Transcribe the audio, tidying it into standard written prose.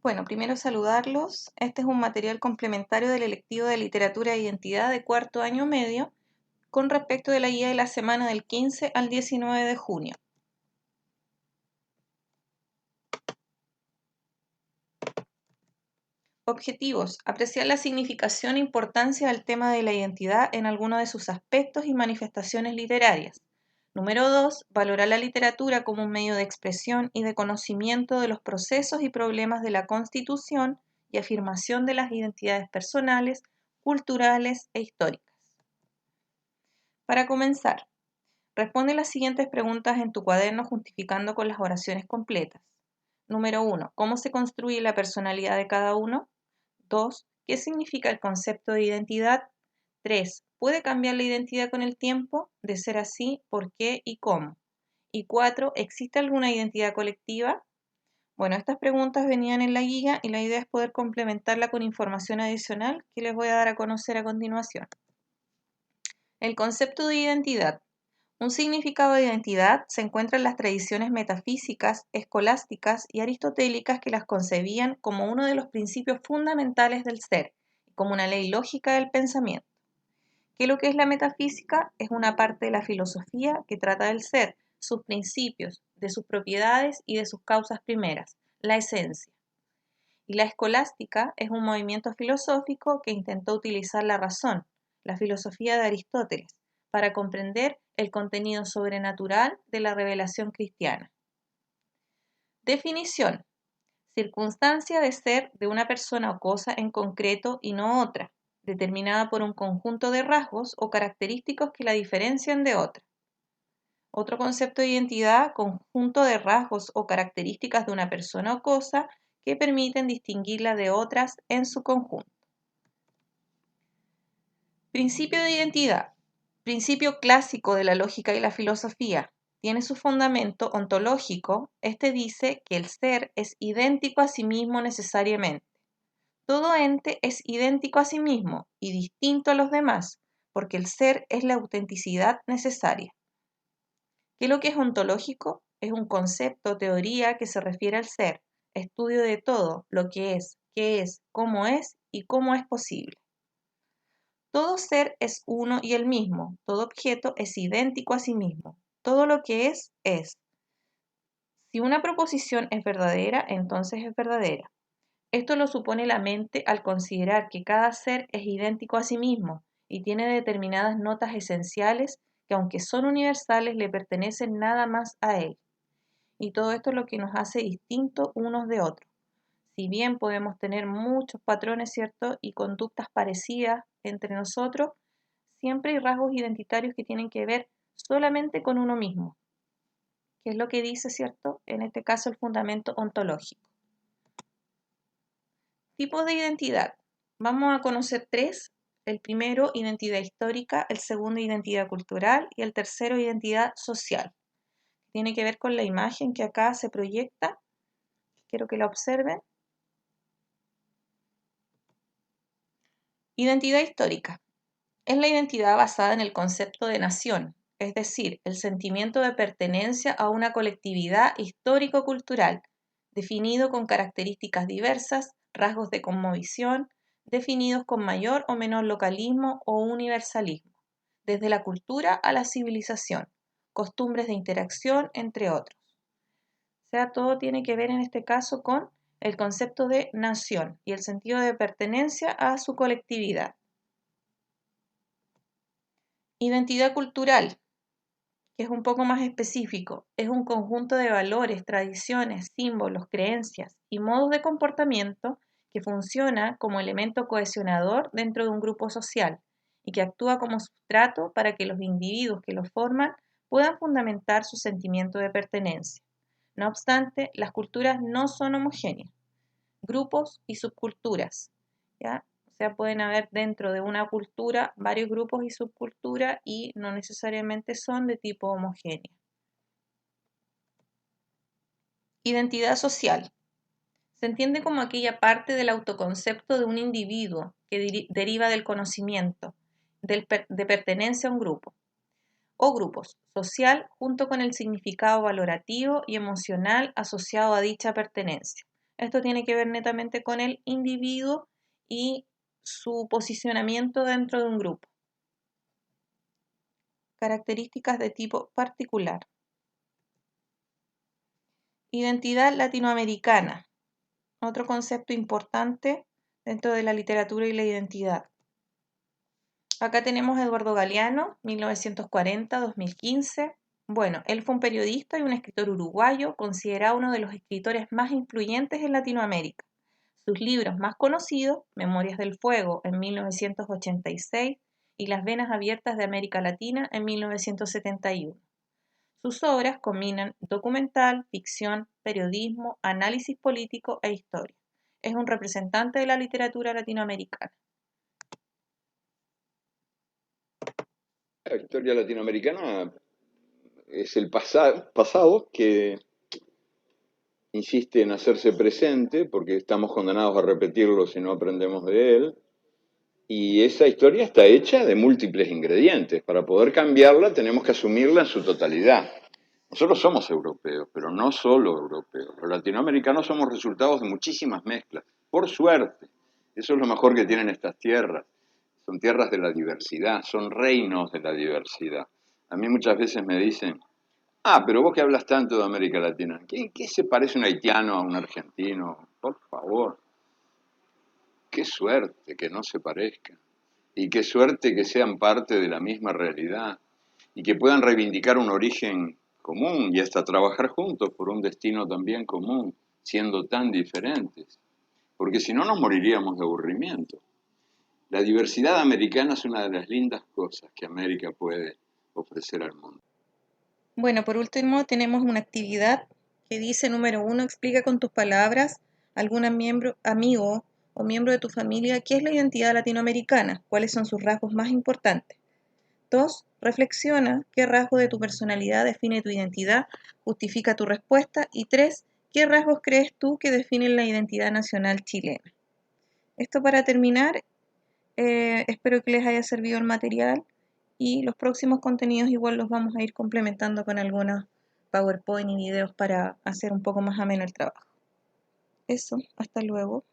Bueno, primero saludarlos. Este es un material complementario del electivo de Literatura e Identidad de cuarto año medio con respecto de la guía de la semana del 15 al 19 de junio. Objetivos. Apreciar la significación e importancia del tema de la identidad en alguno de sus aspectos y manifestaciones literarias. Número 2. Valorar la literatura como un medio de expresión y de conocimiento de los procesos y problemas de la constitución y afirmación de las identidades personales, culturales e históricas. Para comenzar, responde las siguientes preguntas en tu cuaderno justificando con las oraciones completas. Número 1. ¿Cómo se construye la personalidad de cada uno? 2. ¿Qué significa el concepto de identidad? 3. ¿Puede cambiar la identidad con el tiempo? De ser así, ¿por qué y cómo? Y 4. ¿Existe alguna identidad colectiva? Bueno, estas preguntas venían en la guía y la idea es poder complementarla con información adicional que les voy a dar a conocer a continuación. El concepto de identidad. Un significado de identidad se encuentra en las tradiciones metafísicas, escolásticas y aristotélicas que las concebían como uno de los principios fundamentales del ser, como una ley lógica del pensamiento. ¿Qué es lo que es la metafísica? Es una parte de la filosofía que trata del ser, sus principios, de sus propiedades y de sus causas primeras, la esencia. Y la escolástica es un movimiento filosófico que intentó utilizar la razón, la filosofía de Aristóteles, para comprender el contenido sobrenatural de la revelación cristiana. Definición. Circunstancia de ser de una persona o cosa en concreto y no otra, determinada por un conjunto de rasgos o característicos que la diferencian de otra. Otro concepto de identidad, conjunto de rasgos o características de una persona o cosa que permiten distinguirla de otras en su conjunto. Principio de identidad. Principio clásico de la lógica y la filosofía. Tiene su fundamento ontológico. Este dice que el ser es idéntico a sí mismo necesariamente. Todo ente es idéntico a sí mismo y distinto a los demás, porque el ser es la autenticidad necesaria. ¿Qué es lo que es ontológico? Es un concepto o teoría que se refiere al ser, estudio de todo, lo que es, qué es, cómo es y cómo es posible. Todo ser es uno y el mismo, todo objeto es idéntico a sí mismo, todo lo que es, es. Si una proposición es verdadera, entonces es verdadera. Esto lo supone la mente al considerar que cada ser es idéntico a sí mismo y tiene determinadas notas esenciales que aunque son universales le pertenecen nada más a él. Y todo esto es lo que nos hace distintos unos de otros. Si bien podemos tener muchos patrones, ¿cierto? Y conductas parecidas entre nosotros, siempre hay rasgos identitarios que tienen que ver solamente con uno mismo, que es lo que dice, ¿cierto? En este caso el fundamento ontológico. Tipos de identidad. Vamos a conocer tres. El primero, identidad histórica, el segundo, identidad cultural y el tercero, identidad social. Tiene que ver con la imagen que acá se proyecta. Quiero que la observen. Identidad histórica. Es la identidad basada en el concepto de nación, es decir, el sentimiento de pertenencia a una colectividad histórico-cultural, definido con características diversas, rasgos de cosmovisión, definidos con mayor o menor localismo o universalismo, desde la cultura a la civilización, costumbres de interacción, entre otros. O sea, todo tiene que ver en este caso con el concepto de nación y el sentido de pertenencia a su colectividad. Identidad cultural, que es un poco más específico, es un conjunto de valores, tradiciones, símbolos, creencias y modos de comportamiento que funciona como elemento cohesionador dentro de un grupo social y que actúa como sustrato para que los individuos que lo forman puedan fundamentar su sentimiento de pertenencia. No obstante, las culturas no son homogéneas. Grupos y subculturas, ¿ya? O sea, pueden haber dentro de una cultura varios grupos y subculturas y no necesariamente son de tipo homogéneo. Identidad social. Se entiende como aquella parte del autoconcepto de un individuo que deriva del conocimiento, de pertenencia a un grupo o grupos social junto con el significado valorativo y emocional asociado a dicha pertenencia. Esto tiene que ver netamente con el individuo y su posicionamiento dentro de un grupo. Características de tipo particular. Identidad latinoamericana. Otro concepto importante dentro de la literatura y la identidad. Acá tenemos a Eduardo Galeano, 1940-2015. Bueno, él fue un periodista y un escritor uruguayo, considerado uno de los escritores más influyentes en Latinoamérica. Sus libros más conocidos, Memorias del Fuego en 1986 y Las Venas Abiertas de América Latina en 1971. Sus obras combinan documental, ficción, periodismo, análisis político e historia. Es un representante de la literatura latinoamericana. La historia latinoamericana es el pasado que insiste en hacerse presente porque estamos condenados a repetirlo si no aprendemos de él. Y esa historia está hecha de múltiples ingredientes. Para poder cambiarla tenemos que asumirla en su totalidad. Nosotros somos europeos, pero no solo europeos. Los latinoamericanos somos resultados de muchísimas mezclas. Por suerte, eso es lo mejor que tienen estas tierras. Son tierras de la diversidad, son reinos de la diversidad. A mí muchas veces me dicen, pero vos que hablas tanto de América Latina, ¿qué se parece un haitiano a un argentino? Por favor, qué suerte que no se parezcan. Y qué suerte que sean parte de la misma realidad y que puedan reivindicar un origen común y hasta trabajar juntos por un destino también común, siendo tan diferentes. Porque si no nos moriríamos de aburrimiento. La diversidad americana es una de las lindas cosas que América puede ofrecer al mundo. Bueno, por último tenemos una actividad que dice, número 1, explica con tus palabras a algún amigo o miembro de tu familia qué es la identidad latinoamericana, cuáles son sus rasgos más importantes. 2, reflexiona qué rasgo de tu personalidad define tu identidad, justifica tu respuesta. Y 3, qué rasgos crees tú que definen la identidad nacional chilena. Esto para terminar, espero que les haya servido el material y los próximos contenidos igual los vamos a ir complementando con algunos PowerPoint y videos para hacer un poco más ameno el trabajo. Eso, hasta luego.